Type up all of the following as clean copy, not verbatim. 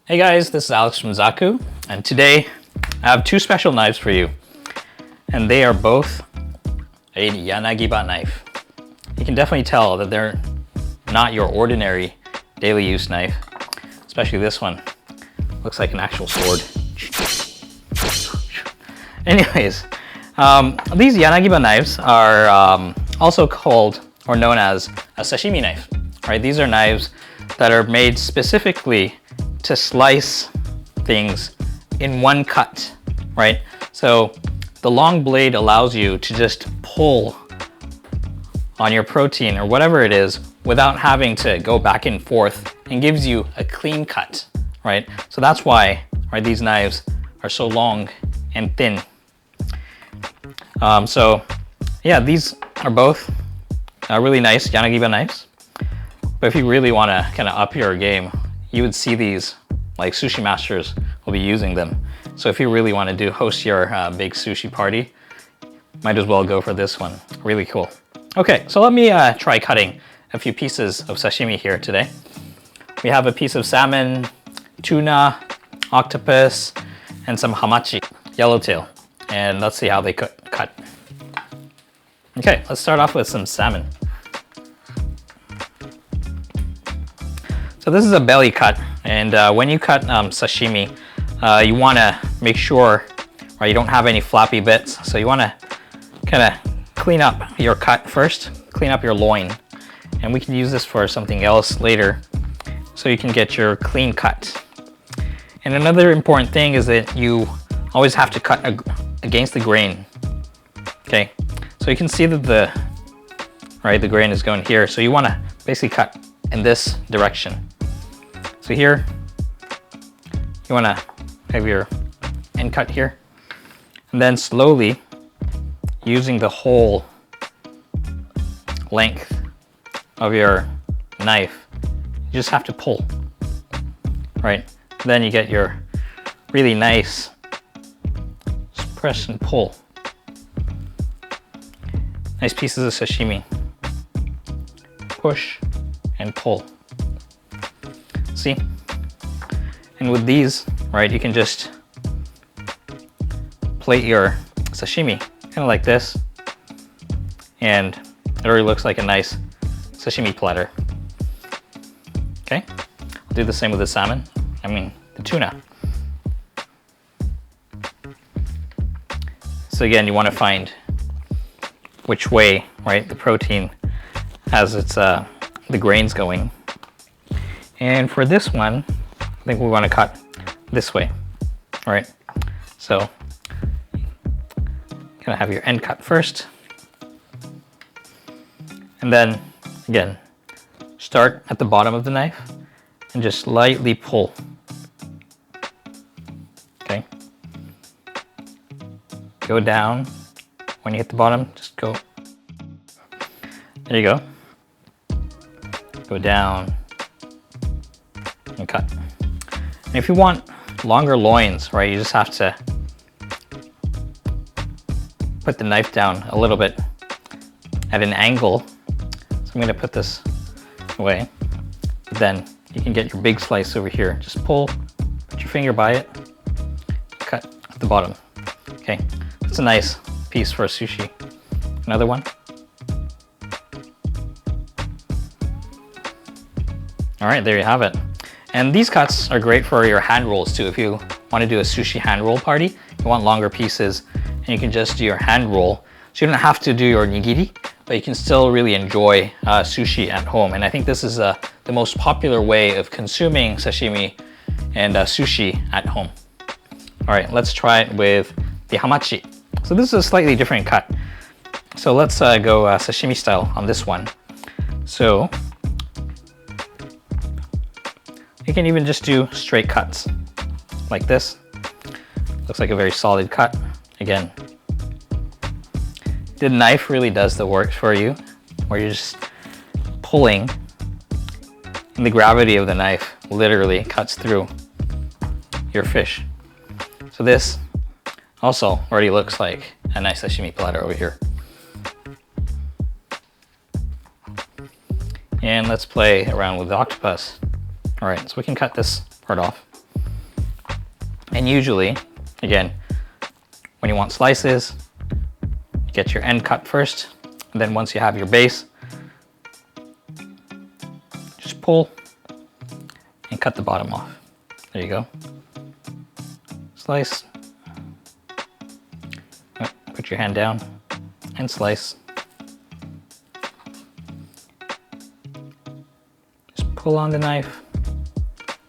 Hey guys, this is Alex from Zaku, and today I have two special knives for you, and they are both a Yanagiba knife. You can definitely tell that they're not your ordinary daily use knife, especially this one. Looks like an actual sword. Anyways, these Yanagiba knives are also called or known as a sashimi knife. Right? These are knives that are made specifically to slice things in one cut, right? So the long blade allows you to just pull on your protein or whatever it is without having to go back and forth, and gives you a clean cut, right? So that's why, right, these knives are so long and thin. So yeah, these are both really nice Yanagiba knives. But if you really want to kind of up your game, you would see these, like sushi masters will be using them. So if you really want to host your big sushi party, might as well go for this one. Really cool. Okay, so let me try cutting a few pieces of sashimi here today. We have a piece of salmon, tuna, octopus, and some hamachi, yellowtail. And let's see how they cut. Okay, let's start off with some salmon. So this is a belly cut, and when you cut sashimi, you want to make sure you don't have any flappy bits. So you want to kind of clean up your cut first, clean up your loin, and we can use this for something else later, so you can get your clean cut. And another important thing is that you always have to cut against the grain. Okay, so you can see that the grain is going here, so you want to basically cut in this direction. So here, you want to have your end cut here, and then slowly, using the whole length of your knife, you just have to pull, right? Then you get your really nice press and pull. Nice pieces of sashimi. Push and pull. See? And with these, right, you can just plate your sashimi kind of like this, and it already looks like a nice sashimi platter. Okay, I'll do the same with the salmon, the tuna. So again, you want to find which way, right, the protein has its the grains going. And for this one, I think we want to cut this way, all right? So gonna have your end cut first, and then again, start at the bottom of the knife and just lightly pull. Okay, go down. When you hit the bottom, just go. There you go. Go down and cut. And if you want longer loins, right, you just have to put the knife down a little bit at an angle. So I'm going to put this away. Then you can get your big slice over here. Just pull, put your finger by it, cut at the bottom. Okay, that's a nice piece for a sushi. Another one. All right, there you have it. And these cuts are great for your hand rolls too. If you want to do a sushi hand roll party, you want longer pieces, and you can just do your hand roll. So you don't have to do your nigiri, but you can still really enjoy sushi at home. And I think this is the most popular way of consuming sashimi and sushi at home. All right, let's try it with the hamachi. So this is a slightly different cut. So let's go sashimi style on this one. So you can even just do straight cuts like this. Looks like a very solid cut. Again, the knife really does the work for you, where you're just pulling, and the gravity of the knife literally cuts through your fish. So this also already looks like a nice sashimi platter over here. And let's play around with the octopus. All right, so we can cut this part off. And usually, again, when you want slices, you get your end cut first, and then once you have your base, just pull and cut the bottom off. There you go. Slice. Put your hand down and slice. Just pull on the knife,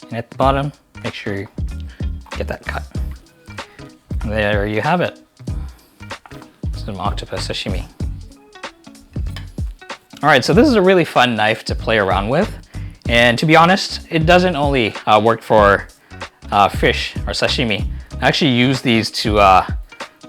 and at the bottom, make sure you get that cut. And there you have it. Some octopus sashimi. All right, so this is a really fun knife to play around with. And to be honest, it doesn't only work for fish or sashimi. I actually use these to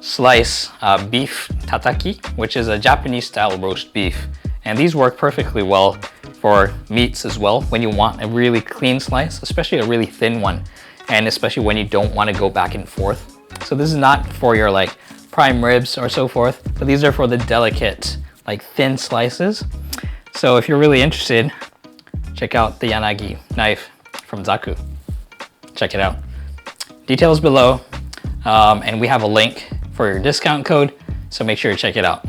slice beef tataki, which is a Japanese style roast beef. And these work perfectly well for meats as well when you want a really clean slice, especially a really thin one, and especially when you don't want to go back and forth. So this is not for your like prime ribs or so forth, but these are for the delicate, like thin slices. So if you're really interested, check out the Yanagi knife from Zaku. Check it out. Details below, and we have a link for your discount code, so make sure you check it out.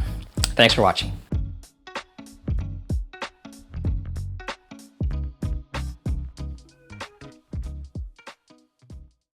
Thanks for watching.